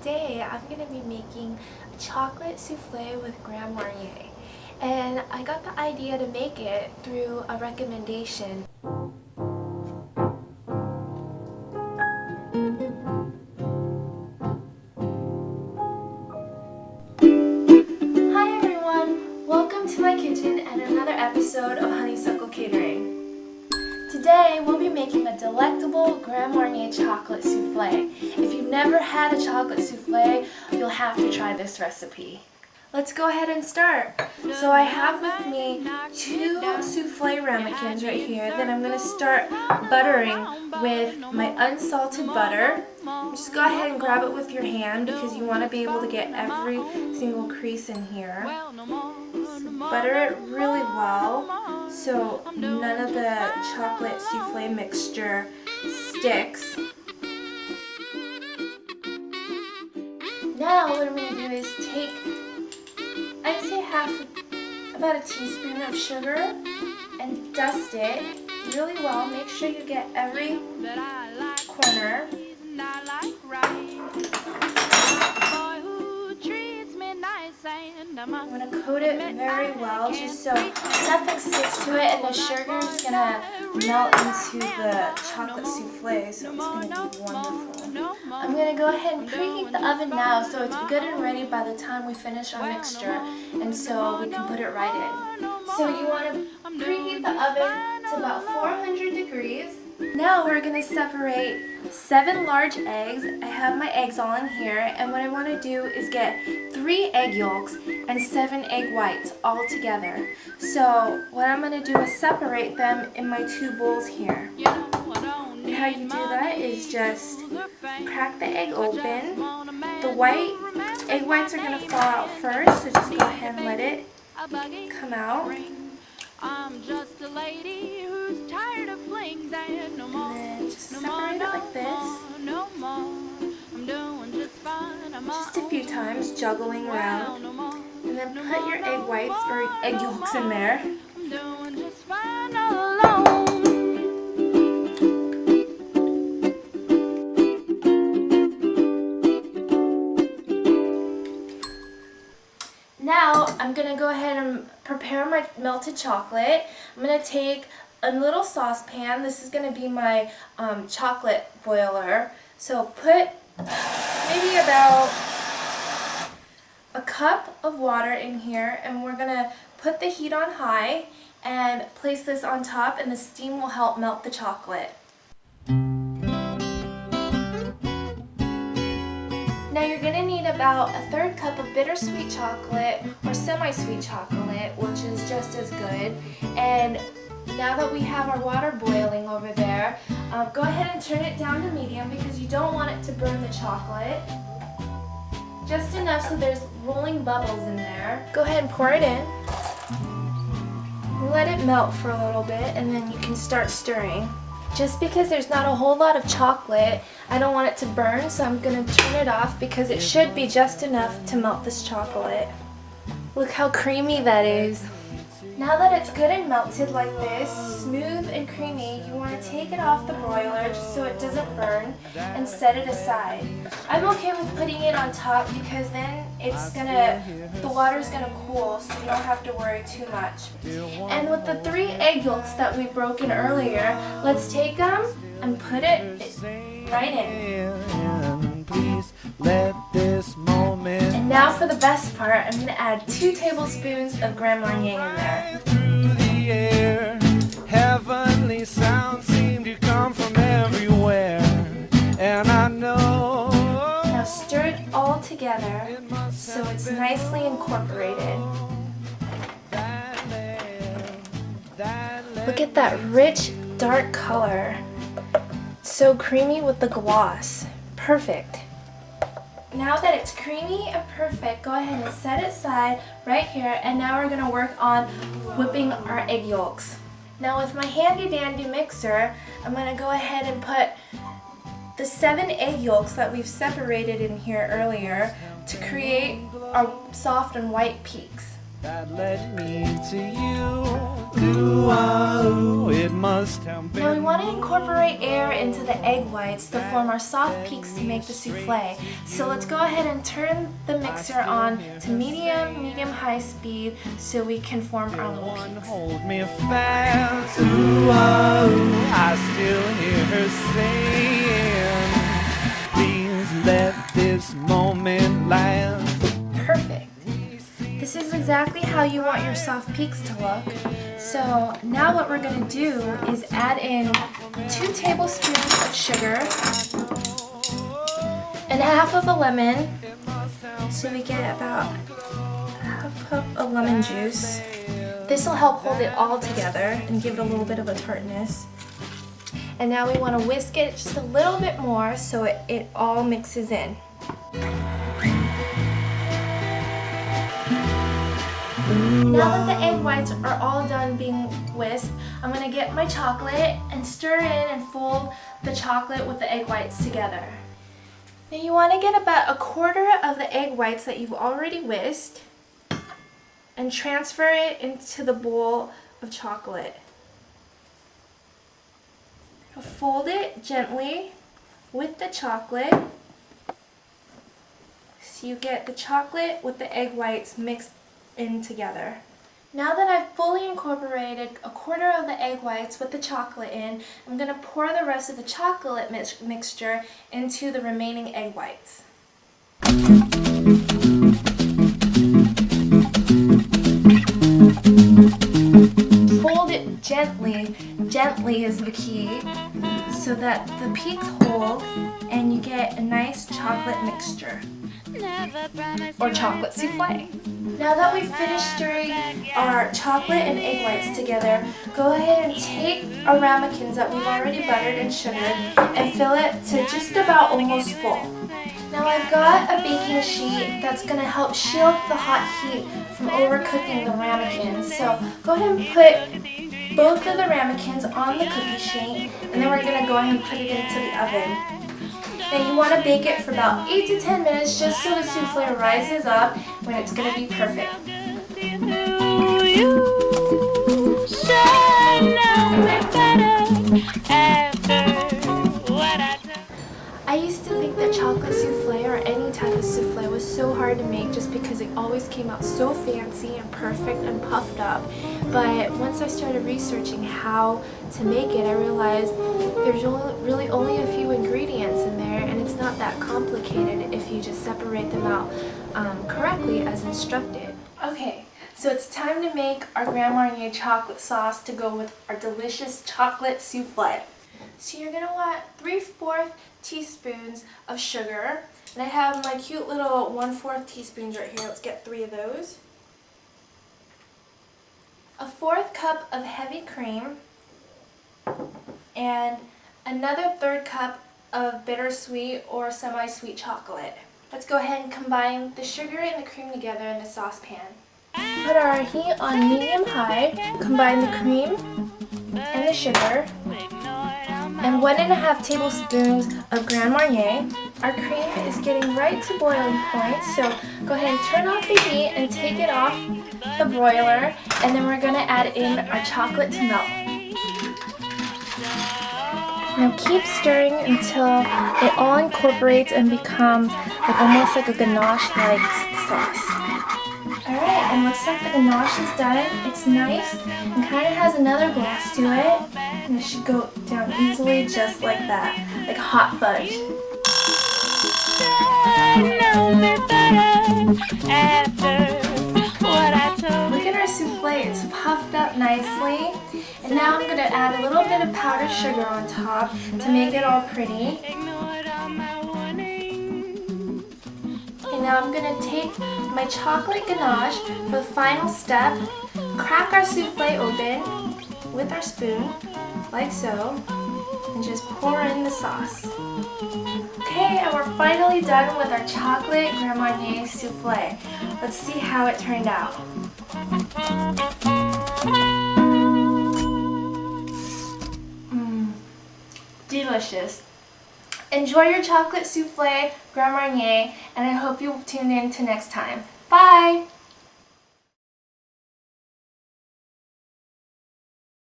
today I'm going to be making a chocolate souffle with Grand Marnier. And I got the idea to make it through a recommendation. Hi everyone! Welcome to my kitchen and another episode of Honeysuckle Catering. Today we'll be making a delectable Grand Marnier chocolate souffle. If you've never had a chocolate souffle, you'll have to try this recipe. Let's go ahead and start. So I have with me 2 souffle ramekins right here that I'm going to start buttering with my unsalted butter. Just go ahead and grab it with your hand because you want to be able to get every single crease in here. So butter it really well so none of the chocolate souffle mixture sticks. Now what I'm going to do is take, I'd say about a teaspoon of sugar and dust it really well. Make sure you get every corner. I'm going to coat it very well just so nothing sticks to it, and the sugar is going to melt into the chocolate souffle, so it's going to be wonderful. I'm going to go ahead and preheat the oven now so it's good and ready by the time we finish our mixture, and so we can put it right in. So you want to preheat the oven to about 400 degrees. Now we're going to separate 7 large eggs. I have my eggs all in here, and what I want to do is get 3 egg yolks and 7 egg whites all together. So what I'm going to do is separate them in my 2 bowls here. And how you do that is just crack the egg open. The egg whites are going to fall out first, so just go ahead and let it come out. I'm just a lady who's tired of flings and no more. And then just separate it like this. No more. I'm doing just fine. Just a few times, juggling around. And then put your egg whites or egg yolks in there. I'm doing just fine all alone. Now I'm going to go ahead and prepare my melted chocolate. I'm going to take a little saucepan. This is going to be my chocolate boiler. So put maybe about a cup of water in here, and we're going to put the heat on high and place this on top, and the steam will help melt the chocolate. Now you're going to need about a 1/3 cup of bittersweet chocolate or semi-sweet chocolate, which is just as good. And now that we have our water boiling over there, go ahead and turn it down to medium because you don't want it to burn the chocolate. Just enough so there's rolling bubbles in there. Go ahead and pour it in. Let it melt for a little bit, and then you can start stirring. Just because there's not a whole lot of chocolate, I don't want it to burn, so I'm going to turn it off because it should be just enough to melt this chocolate. Look how creamy that is. Now that it's good and melted like this, smooth and creamy, you want to take it off the broiler just so it doesn't burn and set it aside. I'm okay with putting it on top because then the water's gonna cool, so you don't have to worry too much. And with the 3 egg yolks that we broken earlier, let's take them and put it right in. And now for the best part, I'm going to add 2 tablespoons of Grand Marnier in there. Through the air, heavenly sounds seem to come from everywhere, and I know. Now stir it all together so it's nicely incorporated. Look at that rich, dark color. So creamy with the gloss. Perfect. Now that it's creamy and perfect, go ahead and set it aside right here, and now we're going to work on whipping our egg yolks. Now with my handy dandy mixer, I'm going to go ahead and put the 7 egg yolks that we've separated in here earlier to create our soft and white peaks. that led me to you. Ooh, it must have been. Now we want to incorporate air into the egg whites to form our soft peaks to make the souffle. So let's go ahead and turn the mixer on to medium-high speed so we can form our little peaks. Hold me fast. Ooh, I still hear her saying, please let this moment last. Perfect. This is exactly how you want your soft peaks to look. So now what we're going to do is add in 2 tablespoons of sugar and half of a lemon, so we get about half cup of lemon juice. This will help hold it all together and give it a little bit of a tartness. And now we want to whisk it just a little bit more so it all mixes in. Now that the egg whites are all done being whisked, I'm going to get my chocolate and stir in and fold the chocolate with the egg whites together. Now you want to get about 1/4 of the egg whites that you've already whisked and transfer it into the bowl of chocolate. Fold it gently with the chocolate so you get the chocolate with the egg whites mixed in together. Now that I've fully incorporated 1/4 of the egg whites with the chocolate in, I'm going to pour the rest of the chocolate mixture into the remaining egg whites. Fold it gently. Gently is the key, so that the peaks hold and you get a nice chocolate mixture or chocolate souffle. Now that we've finished stirring our chocolate and egg whites together, go ahead and take our ramekins that we've already buttered and sugared and fill it to just about almost full. Now I've got a baking sheet that's going to help shield the hot heat from overcooking the ramekins. So go ahead and put both of the ramekins on the cookie sheet, and then we're going to go ahead and put it into the oven. Now you want to bake it for about 8 to 10 minutes just so the souffle rises up when it's going to be perfect. I used to think that chocolate souffle or any type of souffle was so hard to make just because it always came out so fancy and perfect and puffed up. But once I started researching how to make it, I realized there's really only a few ingredients in there, and it's not that complicated if you just separate them out correctly as instructed. Okay, so it's time to make our Grand Marnier chocolate sauce to go with our delicious chocolate souffle. So you're going to want 3/4 teaspoons of sugar, and I have my cute little 1/4 teaspoons right here. Let's get 3 of those. 1/4 cup of heavy cream, and another 1/3 cup of bittersweet or semi-sweet chocolate. Let's go ahead and combine the sugar and the cream together in the saucepan. Put our heat on medium-high, combine the cream and the sugar, and 1.5 tablespoons of Grand Marnier. Our cream is getting right to boiling point, so go ahead and turn off the heat and take it off the broiler, and then we're going to add in our chocolate to melt. Now keep stirring until it all incorporates and becomes almost like a ganache-like sauce. Alright, and looks like the ganache is done. It's nice and kind of has another gloss to it. And it should go down easily just like that, like hot fudge. Look at our souffle, it's puffed up nicely. And now I'm going to add a little bit of powdered sugar on top to make it all pretty. And now I'm going to take my chocolate ganache for the final step, crack our souffle open with our spoon, like so, and just pour in the sauce. Okay, and we're finally done with our chocolate Grand Marnier souffle. Let's see how it turned out. Delicious. Enjoy your chocolate souffle Grand Marnier, and I hope you'll tune in to next time. Bye!